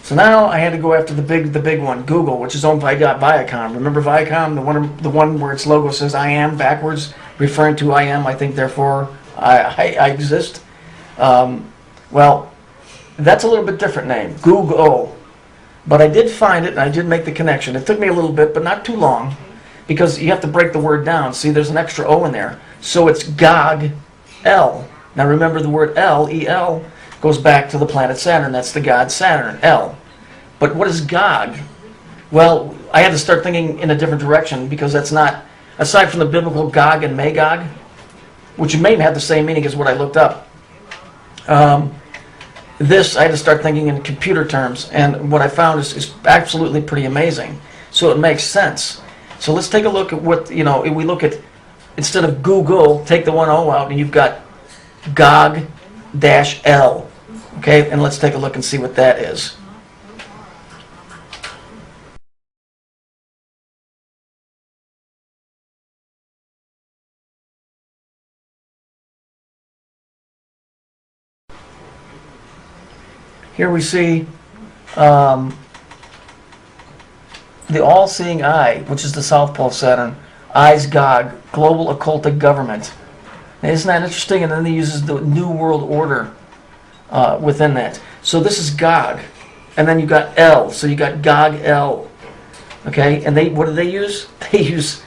So now I had to go after the big one, Google, which is owned by Viacom. Remember Viacom, the one where its logo says "I am" backwards, referring to "I am, I think, therefore I exist." Well, that's a little bit different name, Google. But I did find it, and I did make the connection. It took me a little bit, but not too long, because you have to break the word down. See, there's an extra O in there, so it's Gog L. Now remember, the word L, E-L, goes back to the planet Saturn. That's the god Saturn, L. But what is Gog? Well, I had to start thinking in a different direction, because that's not, aside from the biblical Gog and Magog, which may have the same meaning as what I looked up. This, I had to start thinking in computer terms, and what I found is absolutely pretty amazing. So it makes sense. So let's take a look at what, if we look at, instead of Google, take the one O out, and you've got Gog-L. Okay, and let's take a look and see what that is. Here we see the all-seeing eye, which is the South Pole of Saturn. Eyes Gog, global occultic government. Now, isn't that interesting? And then he uses the New World Order within that. So this is Gog, and then you got L. So you got Gog L. Okay, and what do they use? They use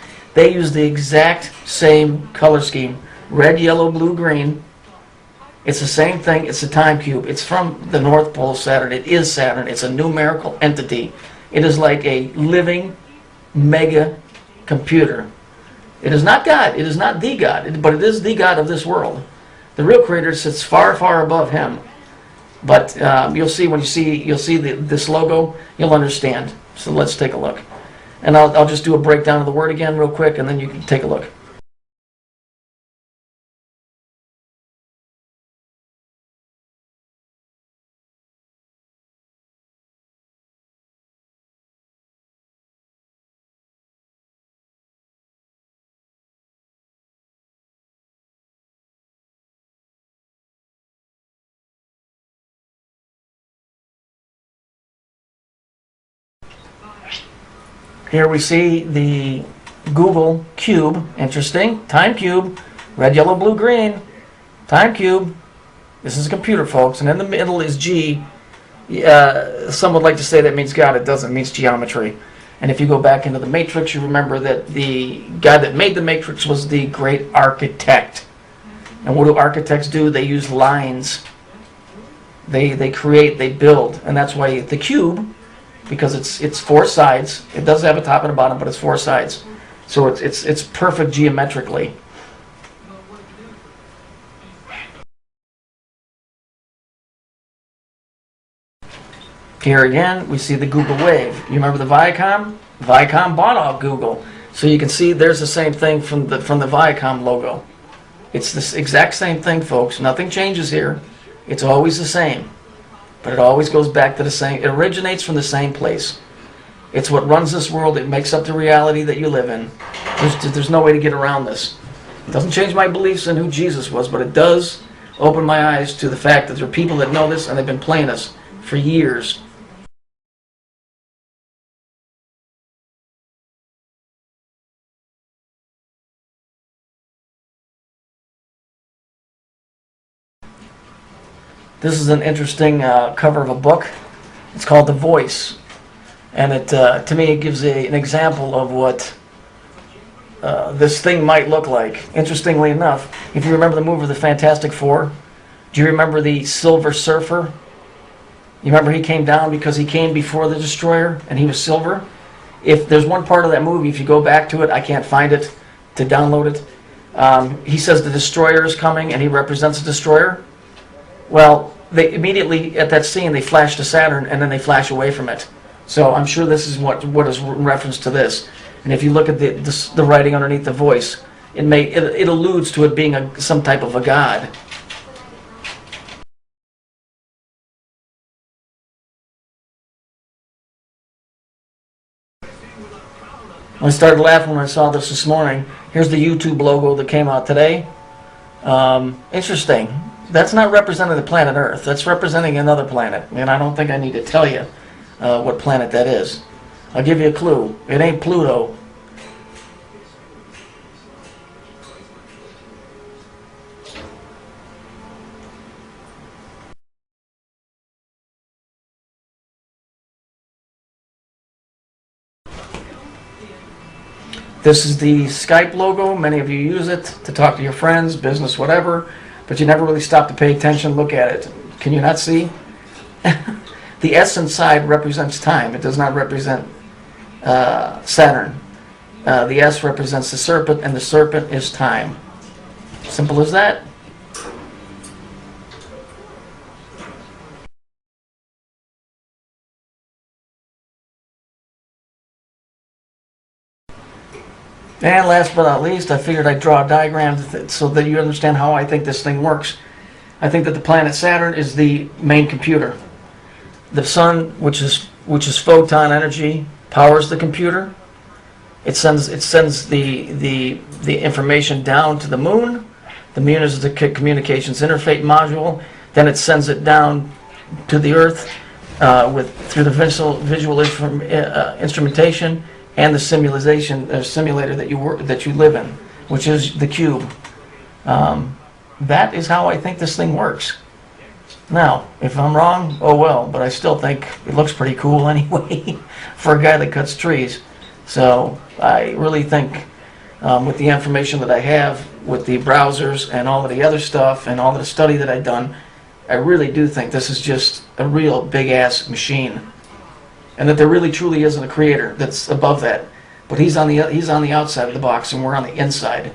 the exact same color scheme: red, yellow, blue, green. It's the same thing. It's a time cube. It's from the North Pole of Saturn. It is Saturn. It's a numerical entity. It is like a living mega computer. It is not God. It is not the God, but it is the God of this world. The real creator sits far, far above him. But you'll see when you'll see this logo, you'll understand. So let's take a look. And I'll just do a breakdown of the word again real quick, and then you can take a look. Here we see the Google cube. Interesting. Time cube. Red, yellow, blue, green. Time cube. This is a computer, folks. And in the middle is G. Some would like to say that means God. It doesn't. It means geometry. And if you go back into the Matrix, you remember that the guy that made the Matrix was the great architect. And what do architects do? They use lines. They create, they build. And that's why the cube, because it's four sides. It does have a top and a bottom, but it's four sides. So it's perfect geometrically. Here again, we see the Google wave. You remember the Viacom? Viacom bought out Google. So you can see there's the same thing from the Viacom logo. It's this exact same thing, folks. Nothing changes here. It's always the same. But it always goes back to the same. It originates from the same place. It's what runs this world. It makes up the reality that you live in. There's no way to get around this. It doesn't change my beliefs in who Jesus was, but it does open my eyes to the fact that there are people that know this, and they've been playing us for years. This is an interesting cover of a book. It's called The Voice. And it, to me, it gives an example of what this thing might look like. Interestingly enough, if you remember the movie The Fantastic Four, do you remember the Silver Surfer? You remember he came down because he came before the Destroyer, and he was silver? If there's one part of that movie, if you go back to it, I can't find it to download it. He says the Destroyer is coming, and he represents the Destroyer. Well, they immediately, at that scene, they flash to Saturn, and then they flash away from it. So I'm sure this is what is in reference to this. And if you look at the writing underneath The Voice, it alludes to it being some type of a god. I started laughing when I saw this morning. Here's the YouTube logo that came out today. Interesting. That's not representing the planet Earth. That's representing another planet. And I don't think I need to tell you what planet that is. I'll give you a clue. It ain't Pluto. This is the Skype logo. Many of you use it to talk to your friends, business, whatever, but you never really stop to pay attention, look at it. Can you not see? The S inside represents time. It does not represent Saturn. The S represents the serpent, and the serpent is time. Simple as that. And last but not least, I figured I'd draw a diagram so that you understand how I think this thing works. I think that the planet Saturn is the main computer. The sun, which is photon energy, powers the computer. It sends the information down to the moon. The moon is the communications interface module. Then it sends it down to the Earth through the visual instrumentation and the simulator that you live in, which is the cube. That is how I think this thing works. Now, if I'm wrong, oh well, but I still think it looks pretty cool anyway for a guy that cuts trees. So I really think with the information that I have, with the browsers and all of the other stuff and all of the study that I've done, I really do think this is just a real big-ass machine. And that there really truly isn't a creator that's above that. But he's on the outside of the box and we're on the inside.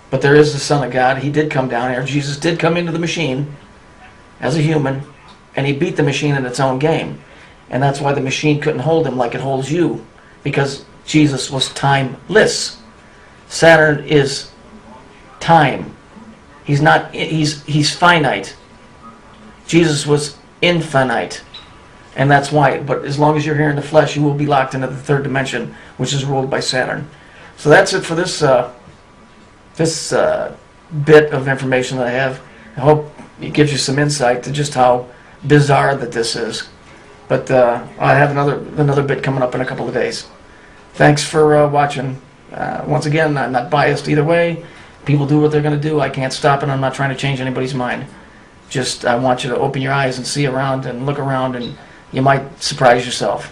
But there is the Son of God. He did come down here. Jesus did come into the machine as a human, and he beat the machine in its own game. And that's why the machine couldn't hold him like it holds you, because Jesus was timeless. Saturn is time. He's finite. Jesus was infinite. And that's why, but as long as you're here in the flesh, you will be locked into the third dimension, which is ruled by Saturn. So that's it for this bit of information that I have. I hope it gives you some insight to just how bizarre that this is. But I have another bit coming up in a couple of days. Thanks for watching. Once again, I'm not biased either way. People do what they're going to do. I can't stop it. I'm not trying to change anybody's mind. Just I want you to open your eyes and see around and look around, and you might surprise yourself.